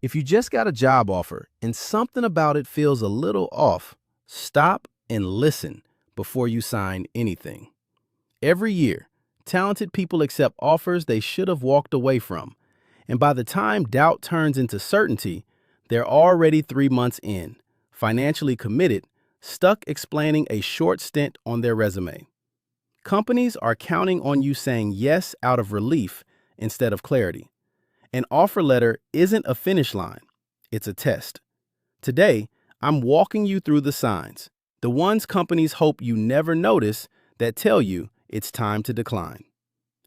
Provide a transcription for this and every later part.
If you just got a job offer and something about it feels a little off, stop and listen before you sign anything. Every year, talented people accept offers they should have walked away from, and by the time doubt turns into certainty, they're already 3 months in, financially committed, stuck explaining a short stint on their resume. Companies are counting on you saying yes out of relief instead of clarity. An offer letter isn't a finish line, it's a test. Today, I'm walking you through the signs, the ones companies hope you never notice that tell you it's time to decline.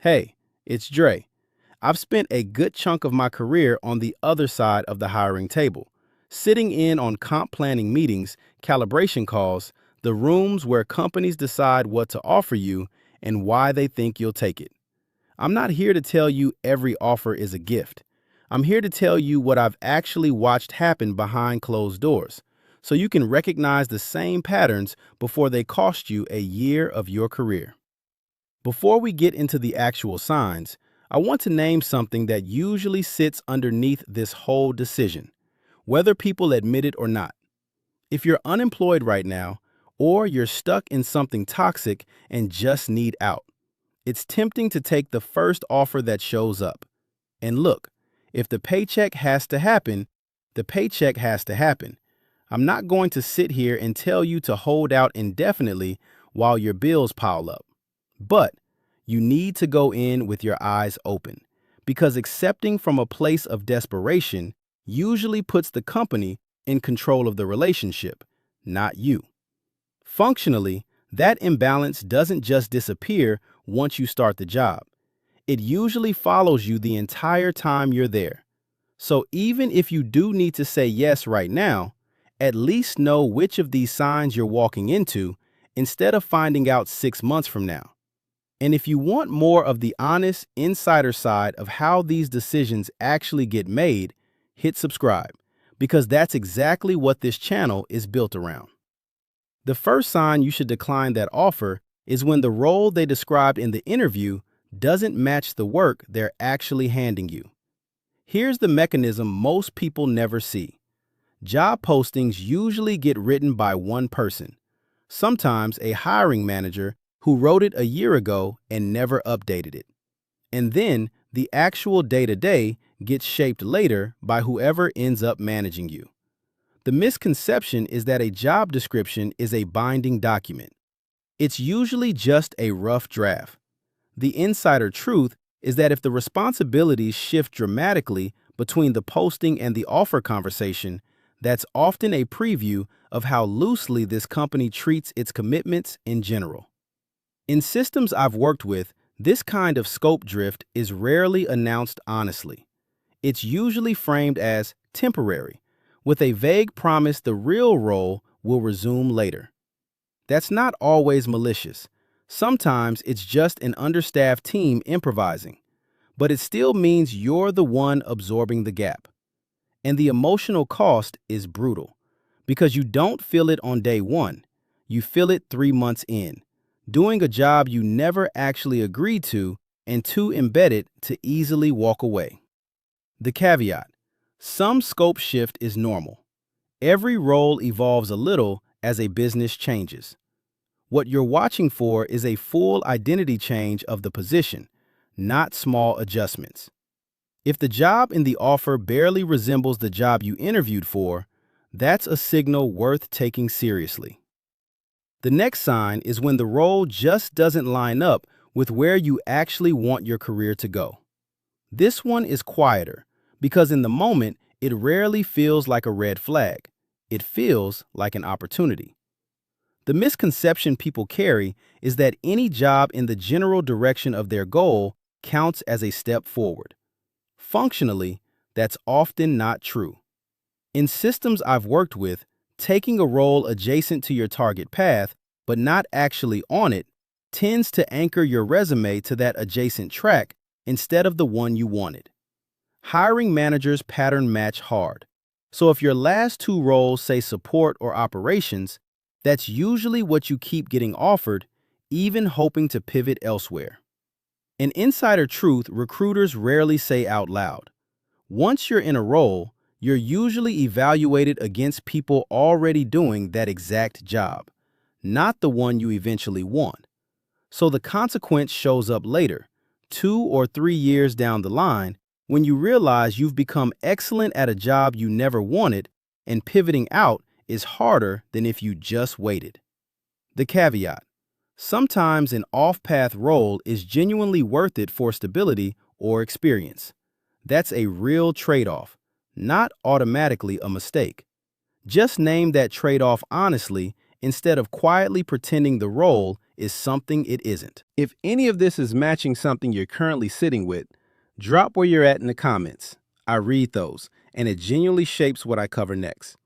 Hey, it's Dre. I've spent a good chunk of my career on the other side of the hiring table, sitting in on comp planning meetings, calibration calls, the rooms where companies decide what to offer you and why they think you'll take it. I'm not here to tell you every offer is a gift. I'm here to tell you what I've actually watched happen behind closed doors, so you can recognize the same patterns before they cost you a year of your career. Before we get into the actual signs, I want to name something that usually sits underneath this whole decision, whether people admit it or not. If you're unemployed right now, or you're stuck in something toxic and just need out, it's tempting to take the first offer that shows up. And look, if the paycheck has to happen, the paycheck has to happen. I'm not going to sit here and tell you to hold out indefinitely while your bills pile up. But you need to go in with your eyes open, because accepting from a place of desperation usually puts the company in control of the relationship, not you. Functionally, that imbalance doesn't just disappear once you start the job. It usually follows you the entire time you're there. So even if you do need to say yes right now, at least know which of these signs you're walking into instead of finding out 6 months from now. And if you want more of the honest insider side of how these decisions actually get made, hit subscribe, because that's exactly what this channel is built around. The first sign you should decline that offer is when the role they described in the interview doesn't match the work they're actually handing you. Here's the mechanism most people never see. Job postings usually get written by one person, sometimes a hiring manager who wrote it a year ago and never updated it. And then the actual day-to-day gets shaped later by whoever ends up managing you. The misconception is that a job description is a binding document. It's usually just a rough draft. The insider truth is that if the responsibilities shift dramatically between the posting and the offer conversation, that's often a preview of how loosely this company treats its commitments in general. In systems I've worked with, this kind of scope drift is rarely announced honestly. It's usually framed as temporary, with a vague promise the real role will resume later. That's not always malicious. Sometimes it's just an understaffed team improvising, but it still means you're the one absorbing the gap. And the emotional cost is brutal, because you don't feel it on day one. You feel it 3 months in, doing a job you never actually agreed to and too embedded to easily walk away. The caveat: some scope shift is normal. Every role evolves a little as a business changes. What you're watching for is a full identity change of the position, not small adjustments. If the job in the offer barely resembles the job you interviewed for, that's a signal worth taking seriously. The next sign is when the role just doesn't line up with where you actually want your career to go. This one is quieter, because in the moment, it rarely feels like a red flag. It feels like an opportunity. The misconception people carry is that any job in the general direction of their goal counts as a step forward. Functionally, that's often not true. In systems I've worked with, taking a role adjacent to your target path, but not actually on it, tends to anchor your resume to that adjacent track instead of the one you wanted. Hiring managers pattern match hard. So if your last 2 roles say support or operations, that's usually what you keep getting offered, even hoping to pivot elsewhere. An insider truth recruiters rarely say out loud: once you're in a role, You're usually evaluated against people already doing that exact job, not the one you eventually want. So the consequence shows up later, 2 or 3 years down the line, when you realize you've become excellent at a job you never wanted, and pivoting out is harder than if you just waited. The caveat: sometimes an off-path role is genuinely worth it for stability or experience. That's a real trade-off, not automatically a mistake. Just name that trade-off honestly instead of quietly pretending the role is something it isn't. If any of this is matching something you're currently sitting with, drop where you're at in the comments. I read those, and it genuinely shapes what I cover next.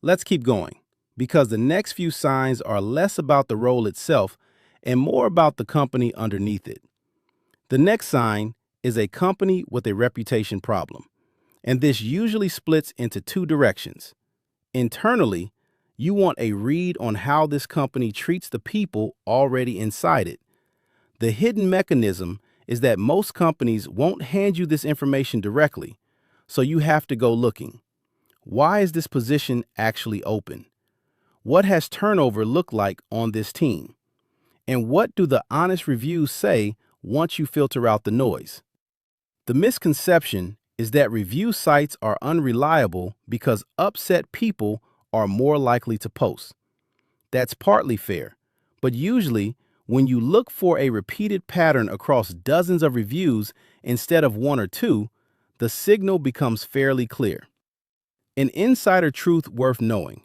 Let's keep going, because the next few signs are less about the role itself and more about the company underneath it. The next sign is a company with a reputation problem, and this usually splits into two directions. Internally, you want a read on how this company treats the people already inside it. The hidden mechanism is that most companies won't hand you this information directly, so you have to go looking. Why is this position actually open? What has turnover looked like on this team? And what do the honest reviews say once you filter out the noise? The misconception is that review sites are unreliable because upset people are more likely to post. That's partly fair, but usually when you look for a repeated pattern across dozens of reviews instead of one or two, the signal becomes fairly clear. An insider truth worth knowing: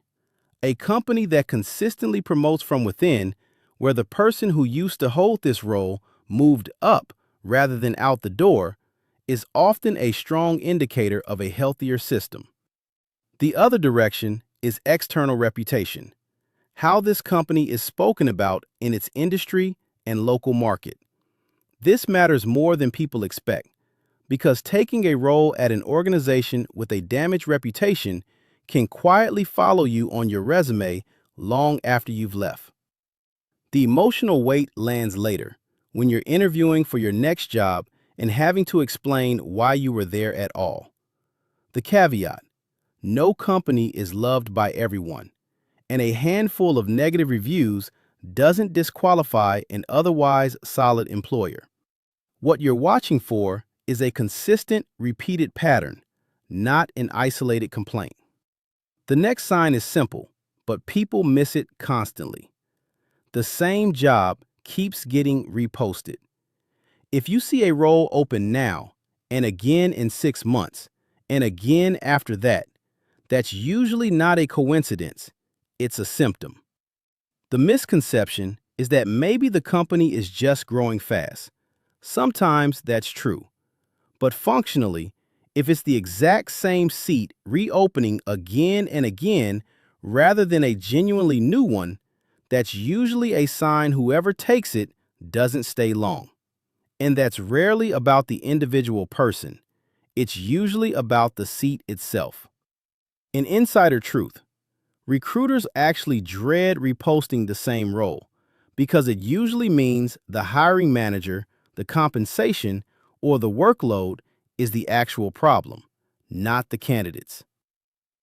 a company that consistently promotes from within, where the person who used to hold this role moved up rather than out the door, is often a strong indicator of a healthier system. The other direction is external reputation, how this company is spoken about in its industry and local market. This matters more than people expect, because taking a role at an organization with a damaged reputation can quietly follow you on your resume long after you've left. The emotional weight lands later, when you're interviewing for your next job and having to explain why you were there at all. The caveat: no company is loved by everyone, and a handful of negative reviews doesn't disqualify an otherwise solid employer. What you're watching for is a consistent, repeated pattern, not an isolated complaint. The next sign is simple, but people miss it constantly. The same job keeps getting reposted. If you see a role open now, and again in 6 months, and again after that, that's usually not a coincidence, it's a symptom. The misconception is that maybe the company is just growing fast. Sometimes that's true. But functionally, if it's the exact same seat reopening again and again rather than a genuinely new one, that's usually a sign whoever takes it doesn't stay long. And that's rarely about the individual person. It's usually about the seat itself. An insider truth: recruiters actually dread reposting the same role because it usually means the hiring manager, the compensation, or the workload is the actual problem, not the candidates.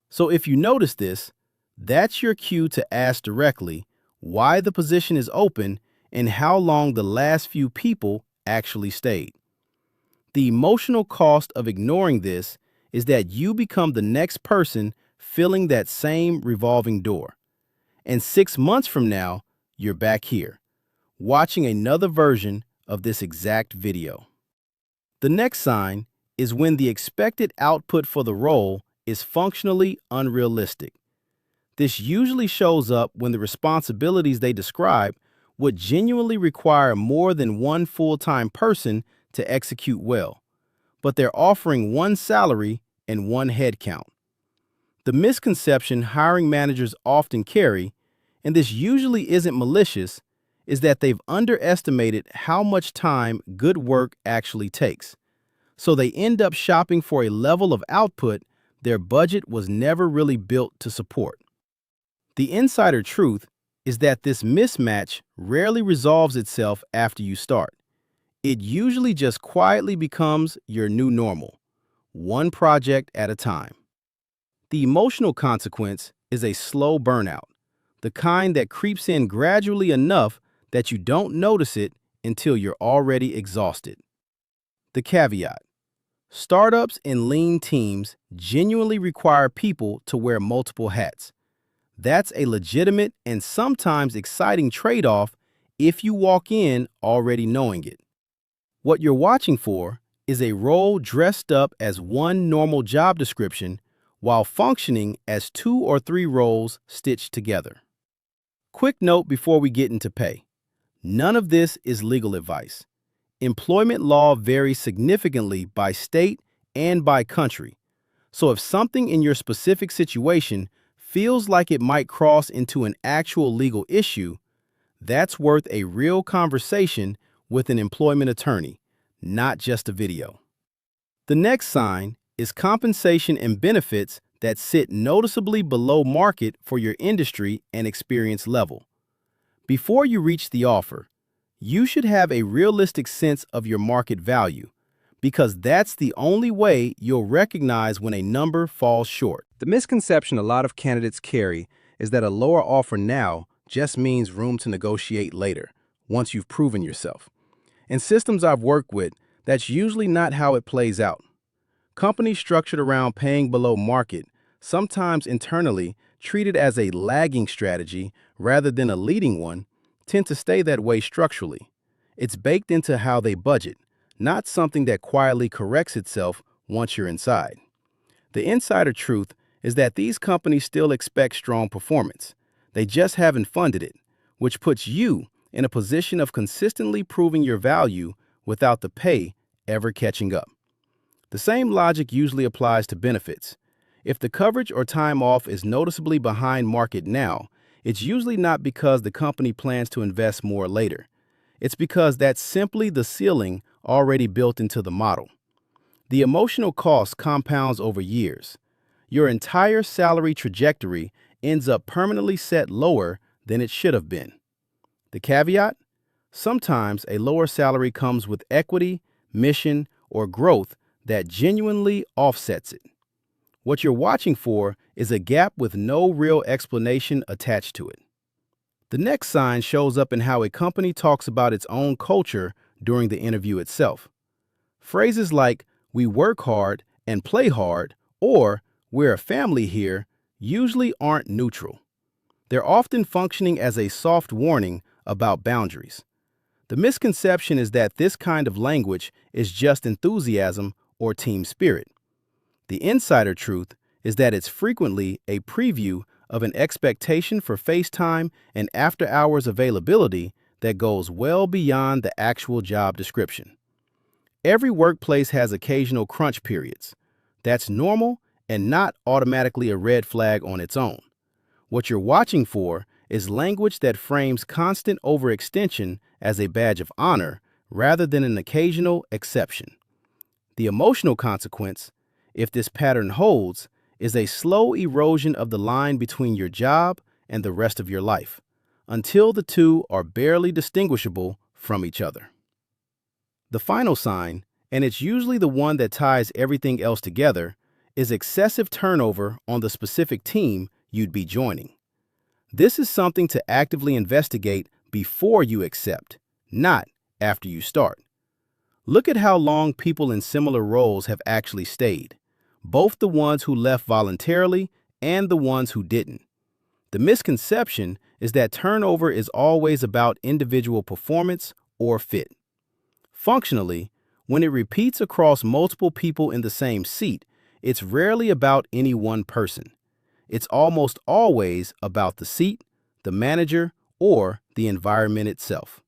So if you notice this, that's your cue to ask directly why the position is open and how long the last few people actually stayed. The emotional cost of ignoring this is that you become the next person filling that same revolving door. And 6 months from now, you're back here, watching another version of this exact video. The next sign is when the expected output for the role is functionally unrealistic. This usually shows up when the responsibilities they describe would genuinely require more than one full-time person to execute well, but they're offering one salary and one headcount. The misconception hiring managers often carry, and this usually isn't malicious, is that they've underestimated how much time good work actually takes. So they end up shopping for a level of output their budget was never really built to support. The insider truth is that this mismatch rarely resolves itself after you start. It usually just quietly becomes your new normal, one project at a time. The emotional consequence is a slow burnout, the kind that creeps in gradually enough that you don't notice it until you're already exhausted. The caveat: startups and lean teams genuinely require people to wear multiple hats. That's a legitimate and sometimes exciting trade-off if you walk in already knowing it. What you're watching for is a role dressed up as one normal job description while functioning as two or three roles stitched together. Quick note before we get into pay: none of this is legal advice. Employment law varies significantly by state and by country, so if something in your specific situation feels like it might cross into an actual legal issue, that's worth a real conversation with an employment attorney, not just a video. The next sign is compensation and benefits that sit noticeably below market for your industry and experience level. Before you reach the offer, you should have a realistic sense of your market value, because that's the only way you'll recognize when a number falls short. The misconception a lot of candidates carry is that a lower offer now just means room to negotiate later, once you've proven yourself. In systems I've worked with, that's usually not how it plays out. Companies structured around paying below market sometimes internally treat it as a lagging strategy rather than a leading one, tend to stay that way structurally. It's baked into how they budget, not something that quietly corrects itself once you're inside. The insider truth is that these companies still expect strong performance. They just haven't funded it, which puts you in a position of consistently proving your value without the pay ever catching up. The same logic usually applies to benefits. If the coverage or time off is noticeably behind market now, it's usually not because the company plans to invest more later. It's because that's simply the ceiling already built into the model. The emotional cost compounds over years. Your entire salary trajectory ends up permanently set lower than it should have been. The caveat? Sometimes a lower salary comes with equity, mission, or growth that genuinely offsets it. What you're watching for is a gap with no real explanation attached to it. The next sign shows up in how a company talks about its own culture during the interview itself. Phrases like, "we work hard and play hard," or "we're a family here," usually aren't neutral. They're often functioning as a soft warning about boundaries. The misconception is that this kind of language is just enthusiasm or team spirit. The insider truth is that it's frequently a preview of an expectation for face time and after-hours availability that goes well beyond the actual job description. Every workplace has occasional crunch periods. That's normal and not automatically a red flag on its own. What you're watching for is language that frames constant overextension as a badge of honor rather than an occasional exception. The emotional consequence, if this pattern holds, is a slow erosion of the line between your job and the rest of your life, until the two are barely distinguishable from each other. The final sign, and it's usually the one that ties everything else together, is excessive turnover on the specific team you'd be joining. This is something to actively investigate before you accept, not after you start. Look at how long people in similar roles have actually stayed, both the ones who left voluntarily and the ones who didn't. The misconception is that turnover is always about individual performance or fit. Functionally, when it repeats across multiple people in the same seat, it's rarely about any one person. It's almost always about the seat, the manager, or the environment itself.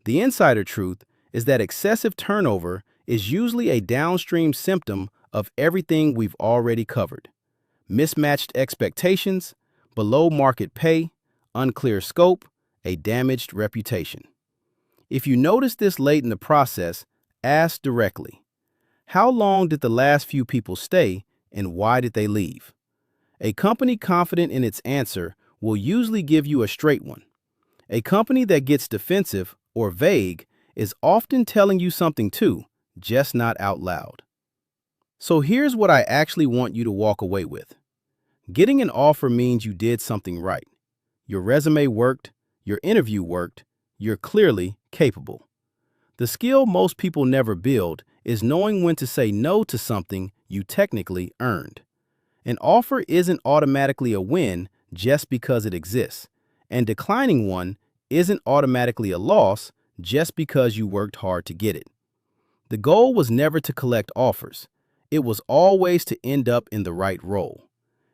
The insider truth is that excessive turnover is usually a downstream symptom of everything we've already covered: mismatched expectations, below market pay, unclear scope, a damaged reputation. If you notice this late in the process, ask directly, how long did the last few people stay and why did they leave? A company confident in its answer will usually give you a straight one. A company that gets defensive or vague is often telling you something too, just not out loud. So here's what I actually want you to walk away with. Getting an offer means you did something right. Your resume worked, your interview worked, you're clearly capable. The skill most people never build is knowing when to say no to something you technically earned. An offer isn't automatically a win just because it exists, and declining one isn't automatically a loss just because you worked hard to get it. The goal was never to collect offers. It was always to end up in the right role.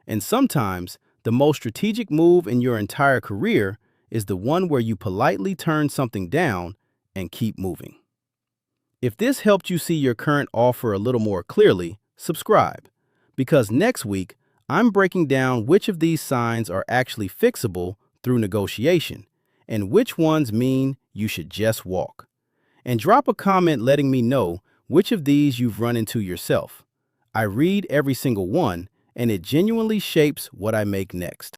And sometimes, the most strategic move in your entire career is the one where you politely turn something down and keep moving. If this helped you see your current offer a little more clearly, subscribe, because next week, I'm breaking down which of these signs are actually fixable through negotiation and which ones mean you should just walk. And drop a comment letting me know which of these you've run into yourself. I read every single one, and it genuinely shapes what I make next.